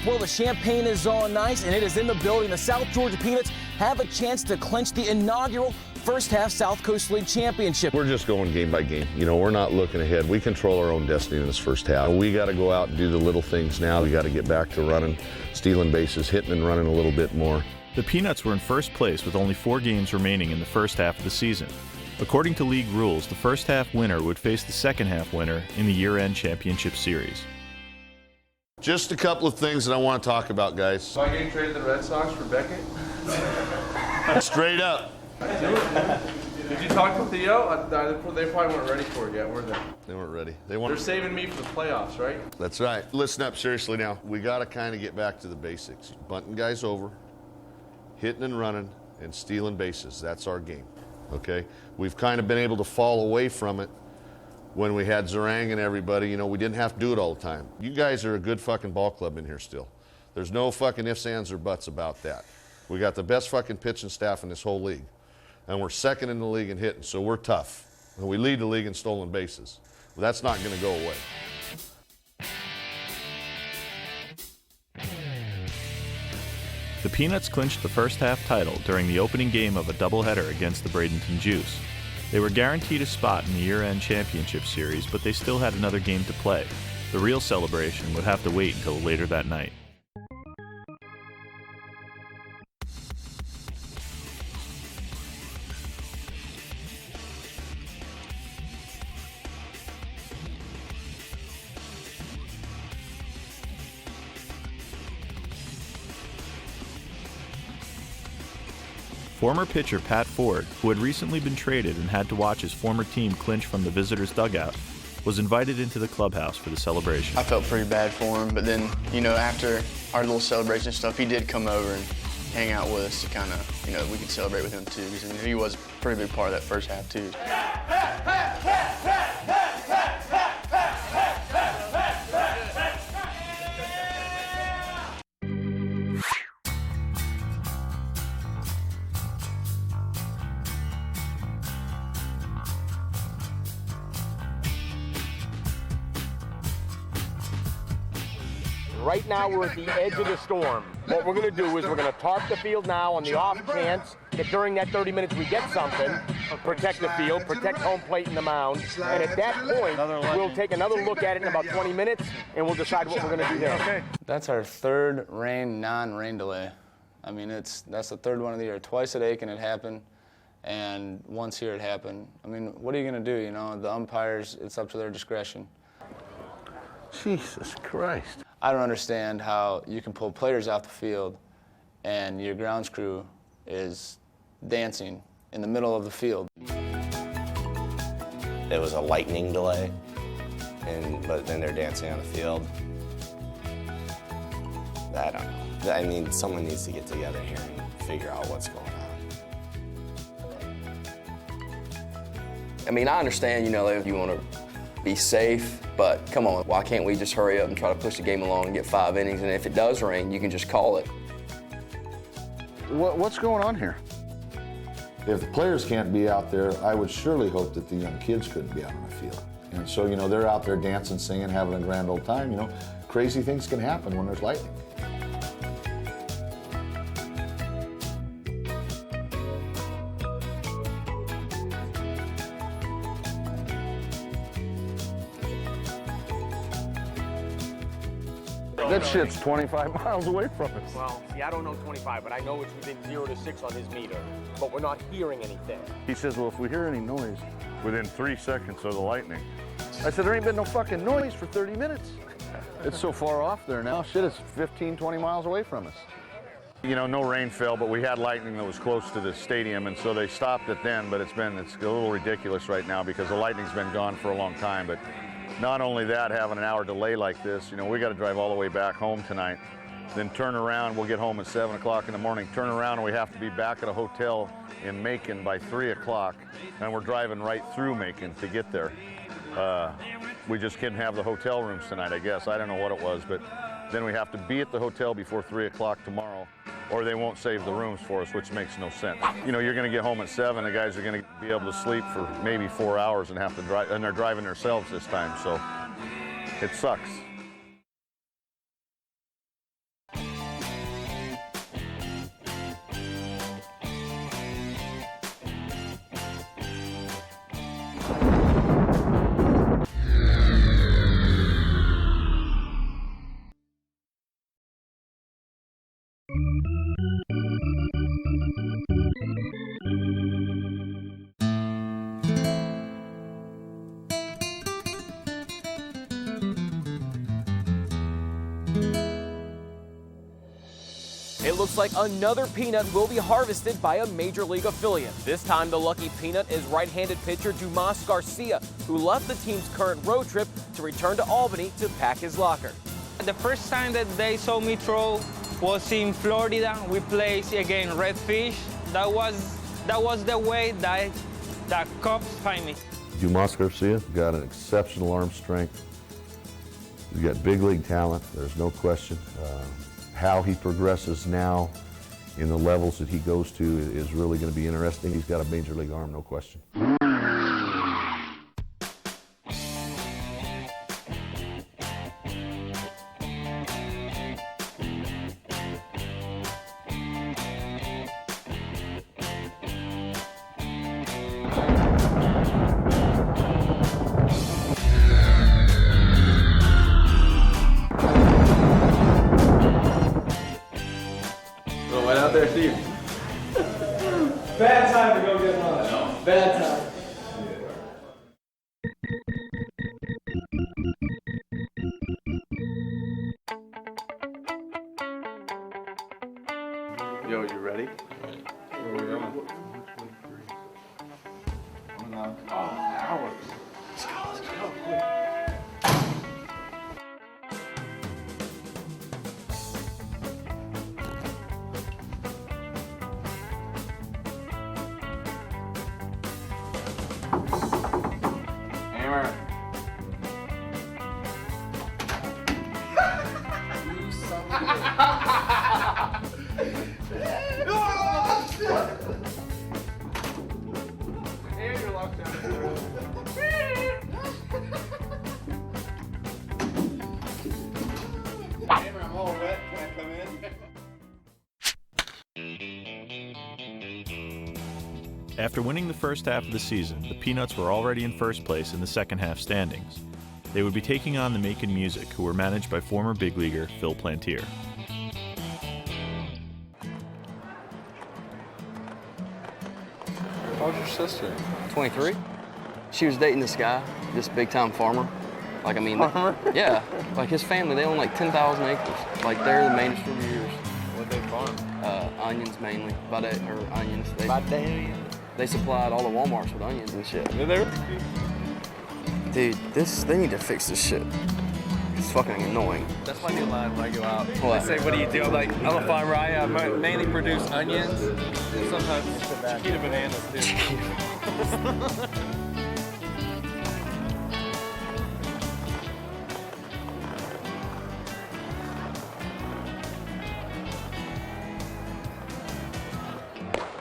Well, the champagne is on ice, and it is in the building. The South Georgia Peanuts have a chance to clinch the inaugural first half South Coast League championship. We're just going game by game. You know, we're not looking ahead. We control our own destiny in this first half. We got to go out and do the little things now. We got to get back to running, stealing bases, hitting and running a little bit more. The Peanuts were in first place with only 4 games remaining in the first half of the season. According to league rules, the first half winner would face the second half winner in the year-end championship series. Just a couple of things that I want to talk about, guys. So I getting traded to the Red Sox for Beckett? Straight up. Did you talk to Theo? They probably weren't ready for it yet, were they? They weren't ready. They're saving me for the playoffs, right? That's right. Listen up seriously now. We got to kind of get back to the basics. Bunting guys over, hitting and running, and stealing bases. That's our game, okay? We've kind of been able to fall away from it when we had Zarang and everybody. You know, we didn't have to do it all the time. You guys are a good fucking ball club in here still. There's no fucking ifs, ands, or buts about that. We got the best fucking pitching staff in this whole league. And we're second in the league in hitting, so we're tough. And we lead the league in stolen bases. Well, that's not going to go away. The Peanuts clinched the first half title during the opening game of a doubleheader against the Bradenton Juice. They were guaranteed a spot in the year-end championship series, but they still had another game to play. The real celebration would have to wait until later that night. Former pitcher Pat Ford, who had recently been traded and had to watch his former team clinch from the visitors' dugout, was invited into the clubhouse for the celebration. I felt pretty bad for him, but then, you know, after our little celebration stuff, he did come over and hang out with us to kind of, you know, we could celebrate with him too, because he was a pretty big part of that first half too. Right now, we're at the edge of the storm. What we're going to do is we're going to tarp the field now on the off chance that during that 30 minutes we get something, protect the field, protect home plate and the mound, and at that point, we'll take another look at it in about 20 minutes, and we'll decide what we're going to do there. Okay. That's our third non-rain delay. I mean, that's the third one of the year. Twice at Aiken it happened, and once here it happened. I mean, what are you going to do, you know? The umpires, it's up to their discretion. Jesus Christ. I don't understand how you can pull players off the field and your grounds crew is dancing in the middle of the field. It was a lightning delay, but then they're dancing on the field. I don't know. I mean, someone needs to get together here and figure out what's going on. I mean, I understand, you know, you want to be safe, but come on, why can't we just hurry up and try to push the game along and get 5 innings, and if it does rain, you can just call it. What's going on here? If the players can't be out there, I would surely hope that the young kids couldn't be out on the field. And so, you know, they're out there dancing, singing, having a grand old time. You know, crazy things can happen when there's lightning. That shit's 25 miles away from us. Well, see, I don't know 25, but I know it's within 0 to 6 on his meter, but we're not hearing anything. He says, well, if we hear any noise within 3 seconds of the lightning. I said, there ain't been no fucking noise for 30 minutes. It's so far off there now. Shit, it's 15, 20 miles away from us. You know, no rain fell, but we had lightning that was close to the stadium, and so they stopped it then, but it's a little ridiculous right now because the lightning's been gone for a long time. But not only that, having an hour delay like this, you know, we got to drive all the way back home tonight, then turn around. We'll get home at 7 o'clock in the morning, turn around, and we have to be back at a hotel in Macon by 3 o'clock, and we're driving right through Macon to get there. We just couldn't have the hotel rooms tonight, I guess. I don't know what it was, but then we have to be at the hotel before 3 o'clock tomorrow, or they won't save the rooms for us, which makes no sense. You know, you're going to get home at 7, the guys are going to be able to sleep for maybe 4 hours and have to drive, and they're driving themselves this time, so it sucks. looks like another peanut will be harvested by a Major League affiliate. This time, the lucky peanut is right-handed pitcher Dumas Garcia, who left the team's current road trip to return to Albany to pack his locker. The first time that they saw me throw was in Florida. We played against Redfish. That was the way that cops find me. Dumas Garcia got an exceptional arm strength. He's got big league talent, there's no question. How he progresses now in the levels that he goes to is really going to be interesting. He's got a major league arm, no question. Went out there, Steve. Bad time to go get lunch. No. Bad time. Yo, you ready? Where we going? Oh, hours. Let's go, quick. Hammer. You son of a And you're locked down. Hammer, I'm all wet. Can I come in? After winning the first half of the season, the Peanuts were already in first place in the second half standings. They would be taking on the Macon Music, who were managed by former big leaguer Phil Plantier. How's your sister? 23. She was dating this guy, this big-time farmer. Like, I mean, Farmer? Yeah. Like, his family, they own like 10,000 acres. Like, they're the main distributors. What'd they farm? Onions mainly. Onions. Badalian. They supplied all the Walmarts with onions and shit. You're there? Dude, they need to fix this shit. It's fucking annoying. That's my new line when I go out. What? They say, what do you do? I'm like, I'm a farmer. I mainly produce onions. And sometimes Chiquita bananas, too.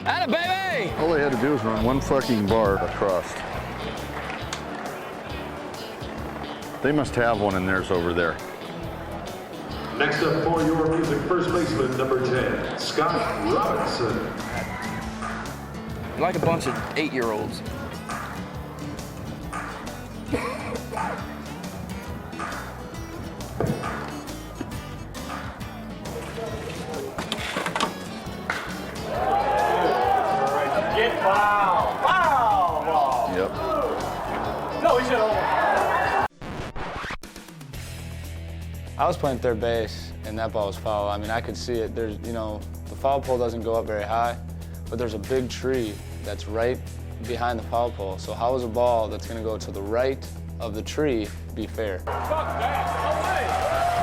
Atta baby! All they had to do was run one fucking bar across. They must have one in theirs over there. Next up for your music, first baseman, number 10, Scott Robinson. Like a bunch of 8-year-olds. Get foul! Foul! Yep. No, he should have. I was playing third base, and that ball was foul. I mean, I could see it. There's, the foul pole doesn't go up very high, but there's a big tree that's right behind the foul pole. So how is a ball that's going to go to the right of the tree be fair?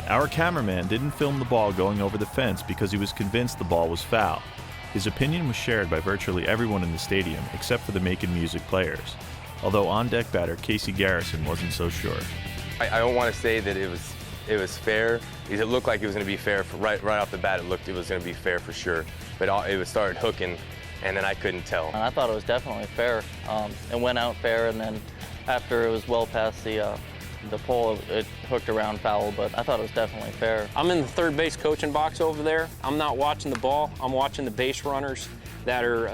Our cameraman didn't film the ball going over the fence because he was convinced the ball was foul. His opinion was shared by virtually everyone in the stadium except for the Macon Music players, although on-deck batter Casey Garrison wasn't so sure. I don't want to say that it was fair, because it looked like it was going to be fair. Right off the bat, it looked it was going to be fair for sure, but it started hooking, and then I couldn't tell. I thought it was definitely fair. It went out fair, and then after it was well past the pole, it hooked around foul, but I thought it was definitely fair. I'm in the third base coaching box over there. I'm not watching the ball. I'm watching the base runners that are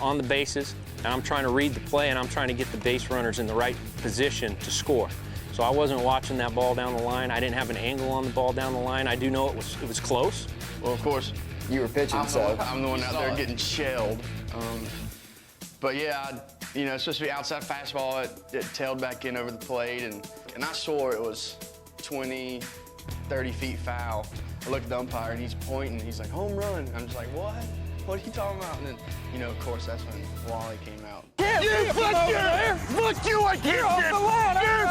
on the bases, and I'm trying to read the play, and I'm trying to get the base runners in the right position to score. So I wasn't watching that ball down the line. I didn't have an angle on the ball down the line. I do know it was close. Well, of course, you were pitching, so I'm the one out there getting shelled. But yeah, it's supposed to be outside fastball. It tailed back in over the plate, and I swore it was 20, 30 feet foul. I look at the umpire and he's pointing. He's like, home run. I'm just like, what? What are you talking about? And then, you know, of course, that's when Wally came out. You fuck you! Fuck you! I can't get You're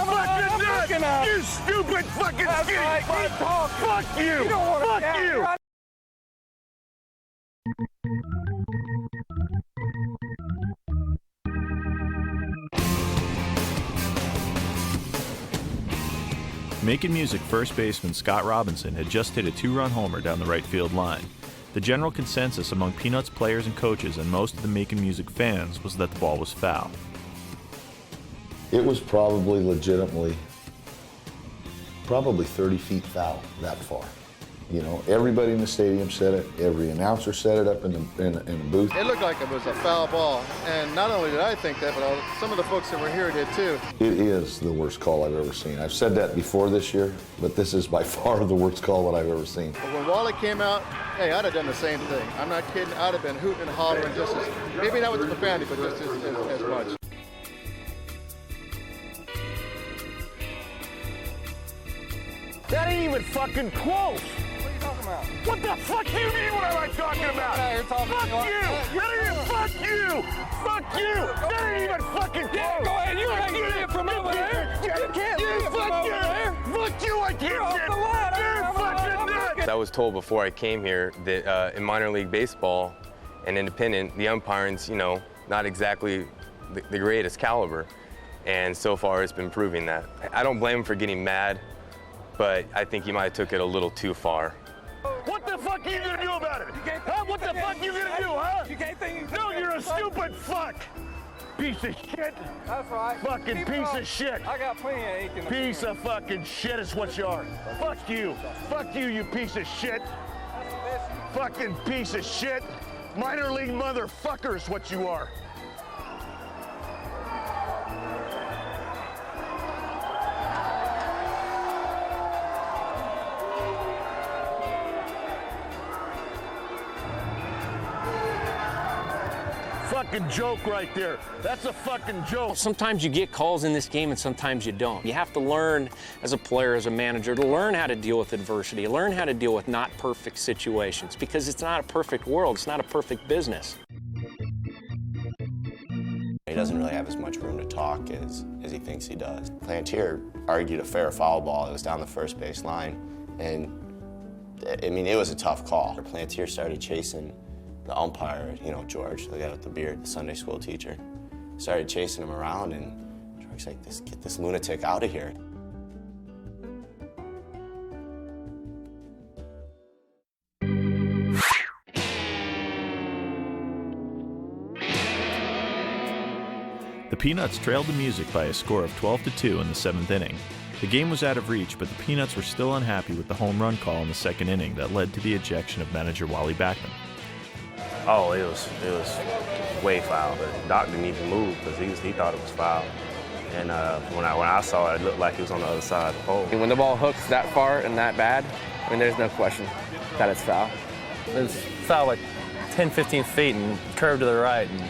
fucking nuts! You stupid fucking skinny fuck! Fuck you! Fuck you! Making Music first baseman Scott Robinson had just hit a 2-run homer down the right field line. The general consensus among Peanuts players and coaches and most of the Making Music fans was that the ball was foul. It was probably legitimately, 30 feet foul that far. You know, everybody in the stadium said it, every announcer said it up in the booth. It looked like it was a foul ball, and not only did I think that, but some of the folks that were here did too. It is the worst call I've ever seen. I've said that before this year, but this is by far the worst call that I've ever seen. But when Wally came out, hey, I'd have done the same thing. I'm not kidding. I'd have been hooting and hollering just as, maybe not with the profanity, but just as much. That ain't even fucking close. What the fuck do you mean what am I talking about? Fuck you! Fuck you! Fuck you! That ain't even fucking close! Yeah, go ahead, you can't get it from over there! You can't get it from over there! Fuck you, I can't get it! You're fucking nuts! I was told before I came here that in minor league baseball and independent, the umpiring's, you know, not exactly the greatest caliber. And so far it's been proving that. I don't blame him for getting mad, but I think he might have took it a little too far. What the fuck are you gonna do about it? Huh? What the fuck are you gonna do, huh? You can't think. No, you're a stupid fuck. Piece of shit. That's right. Fucking piece of shit. I got plenty of ink in the piece of fucking shit is what you are. Fuck you. Fuck you, you piece of shit. Fucking piece of shit. Minor league motherfucker is what you are. Fucking joke right there. That's a fucking joke. Sometimes you get calls in this game and sometimes you don't. You have to learn as a player, as a manager, to learn how to deal with adversity, learn how to deal with not perfect situations, because it's not a perfect world, it's not a perfect business. He doesn't really have as much room to talk as he thinks he does. Plantier argued a fair foul ball. It was down the first base line, and I mean, it was a tough call. Plantier started chasing the umpire, you know, George, the guy with the beard, the Sunday school teacher, started chasing him around, and George's like, get this lunatic out of here. The Peanuts trailed the Music by a score of 12-2 in the 7th inning. The game was out of reach, but the Peanuts were still unhappy with the home run call in the 2nd inning that led to the ejection of manager Wally Backman. Oh, it was way foul. The doc didn't even move because he thought it was foul. And when I saw it, it looked like it was on the other side of the pole. And when the ball hooks that far and that bad, I mean, there's no question that it's foul. It was foul like 10, 15 feet and curved to the right. And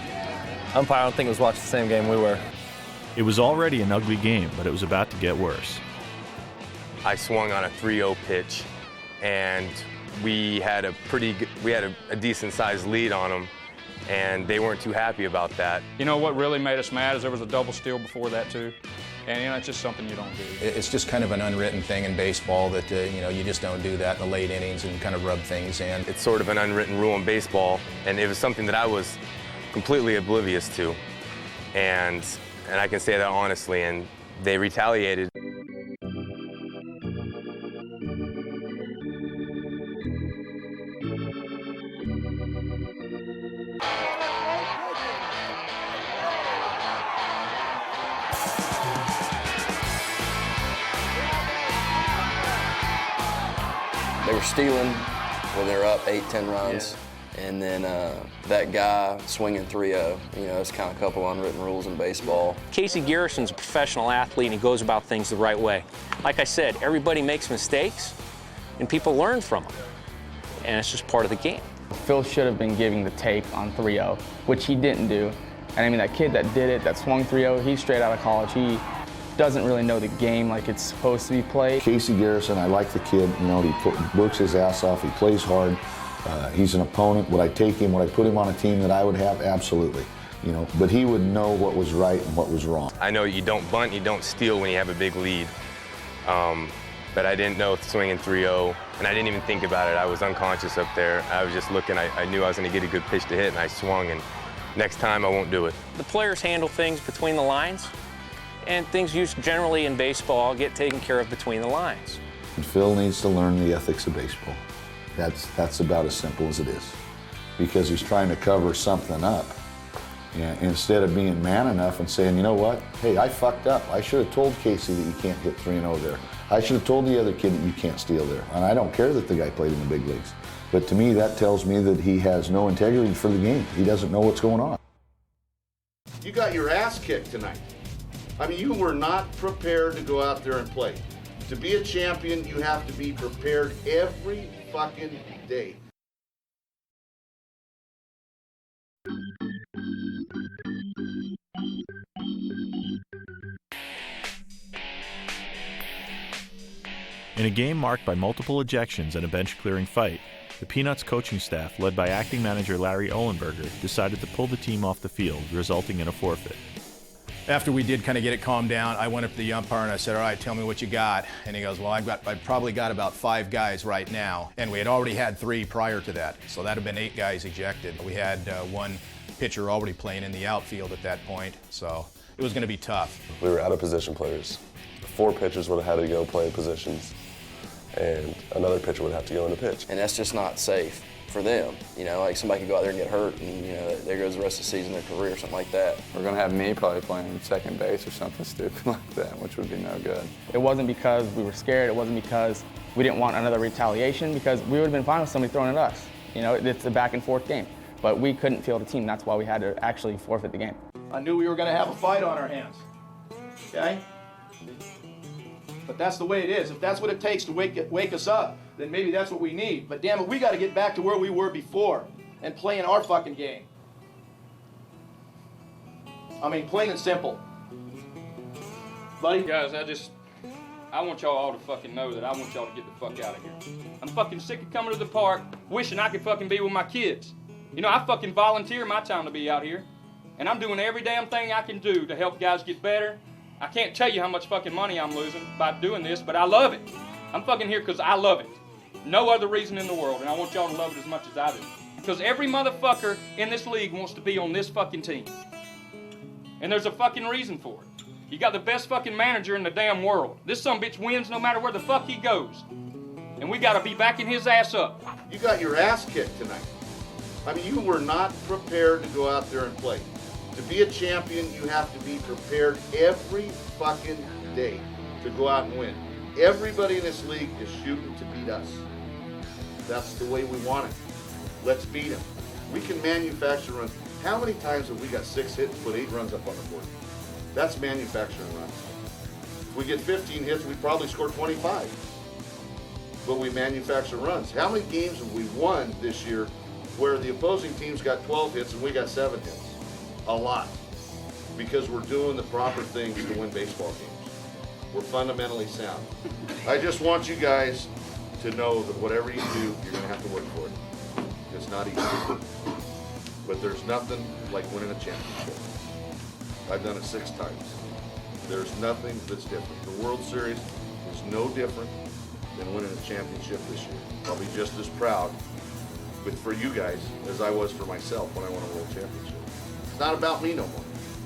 umpire, I don't think was watching the same game we were. It was already an ugly game, but it was about to get worse. I swung on a 3-0 pitch, and we had a decent sized lead on them, and they weren't too happy about that. You know what really made us mad is there was a double steal before that too, and you know it's just something you don't do. It's just kind of an unwritten thing in baseball that you know, you just don't do that in the late innings and kind of rub things in. It's sort of an unwritten rule in baseball, and it was something that I was completely oblivious to, and I can say that honestly. And they retaliated. They were stealing when they were up 8-10 runs. Yeah. And then that guy swinging 3-0, you know, it's kind of a couple unwritten rules in baseball. Casey Garrison's a professional athlete and he goes about things the right way. Like I said, everybody makes mistakes and people learn from them. And it's just part of the game. Phil should have been giving the tape on 3-0, which he didn't do. And I mean, that kid that did it, that swung 3-0, he's straight out of college. doesn't really know the game like it's supposed to be played. Casey Garrison, I like the kid. You know, he works his ass off. He plays hard. He's an opponent. Would I take him? Would I put him on a team that I would have? Absolutely. You know, but he would know what was right and what was wrong. I know you don't bunt, you don't steal when you have a big lead. But I didn't know swinging 3-0, and I didn't even think about it. I was unconscious up there. I was just looking. I knew I was going to get a good pitch to hit, and I swung, and next time I won't do it. The players handle things between the lines, and things used generally in baseball get taken care of between the lines. And Phil needs to learn the ethics of baseball. That's about as simple as it is, because he's trying to cover something up. And instead of being man enough and saying, you know what, hey, I fucked up. I should have told Casey that you can't hit 3-0 there. I should have told the other kid that you can't steal there. And I don't care that the guy played in the big leagues. But to me, that tells me that he has no integrity for the game. He doesn't know what's going on. You got your ass kicked tonight. I mean, you were not prepared to go out there and play. To be a champion, you have to be prepared every fucking day. In a game marked by multiple ejections and a bench-clearing fight, the Peanuts coaching staff, led by acting manager Larry Ohlenberger, decided to pull the team off the field, resulting in a forfeit. After we did kind of get it calmed down, I went up to the umpire and I said, all right, tell me what you got. And he goes, well, I've probably got about 5 guys right now. And we had already had 3 prior to that. So that had been 8 guys ejected. We had 1 pitcher already playing in the outfield at that point. So it was going to be tough. We were out of position players. 4 pitchers would have had to go play positions, and another pitcher would have to go in the pitch. And that's just not safe for them. You know, like somebody could go out there and get hurt, and you know, there goes the rest of the season, their career, or something like that. We're going to have me probably playing second base or something stupid like that, which would be no good. It wasn't because we were scared. It wasn't because we didn't want another retaliation, because we would have been fine with somebody throwing at us. You know, it's a back and forth game. But we couldn't field a team. That's why we had to actually forfeit the game. I knew we were going to have a fight on our hands, okay? But that's the way it is. If that's what it takes to wake us up, then maybe that's what we need. But damn it, we got to get back to where we were before and playing our fucking game. I mean, plain and simple. Buddy? Guys, I want y'all all to fucking know that I want y'all to get the fuck out of here. I'm fucking sick of coming to the park wishing I could fucking be with my kids. You know, I fucking volunteer my time to be out here. And I'm doing every damn thing I can do to help guys get better. I can't tell you how much fucking money I'm losing by doing this, but I love it. I'm fucking here because I love it. No other reason in the world, and I want y'all to love it as much as I do. Because every motherfucker in this league wants to be on this fucking team. And there's a fucking reason for it. You got the best fucking manager in the damn world. This sumbitch wins no matter where the fuck he goes. And we gotta be backing his ass up. You got your ass kicked tonight. I mean, you were not prepared to go out there and play. To be a champion, you have to be prepared every fucking day to go out and win. Everybody in this league is shooting to beat us. That's the way we want it. Let's beat them. We can manufacture runs. How many times have we got 6 hits and put 8 runs up on the board? That's manufacturing runs. If we get 15 hits, we probably score 25. But we manufacture runs. How many games have we won this year where the opposing team's got 12 hits and we got 7 hits? A lot, because we're doing the proper things to win baseball games. We're fundamentally sound. I just want you guys to know that whatever you do, you're going to have to work for it. It's not easy. But there's nothing like winning a championship. I've done it 6 times. There's nothing that's different. The World Series is no different than winning a championship this year. I'll be just as proud for you guys as I was for myself when I won a World Championship. It's not about me no more.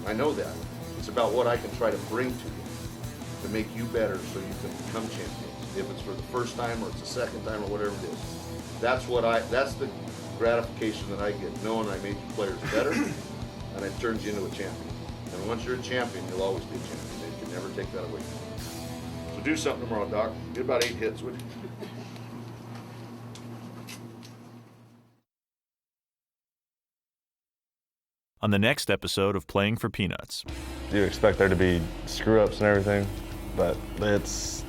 I know that. It's about what I can try to bring to you to make you better so you can become champions. If it's for the first time or it's the second time or whatever it is. That's the gratification that I get, knowing I made you players better and it turns you into a champion. And once you're a champion, you'll always be a champion. They can never take that away from you. So do something tomorrow, Doc. Get about 8 hits, would you? On the next episode of Playing for Peanuts. You expect there to be screw-ups and everything, but it's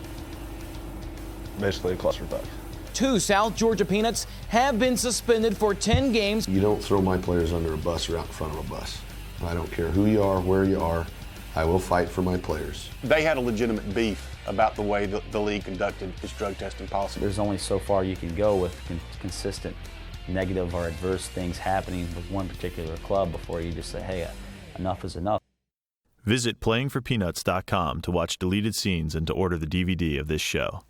basically a clusterfuck. 2 South Georgia Peanuts have been suspended for 10 games. You don't throw my players under a bus or out in front of a bus. I don't care who you are, where you are. I will fight for my players. They had a legitimate beef about the way the league conducted its drug testing policy. There's only so far you can go with consistent negative or adverse things happening with one particular club before you just say, hey, enough is enough. Visit playingforpeanuts.com to watch deleted scenes and to order the DVD of this show.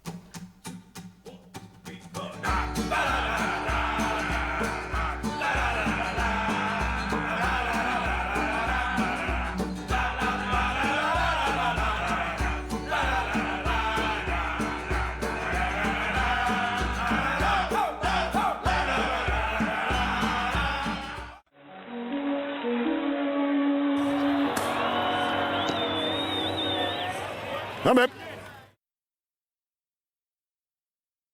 I'm up.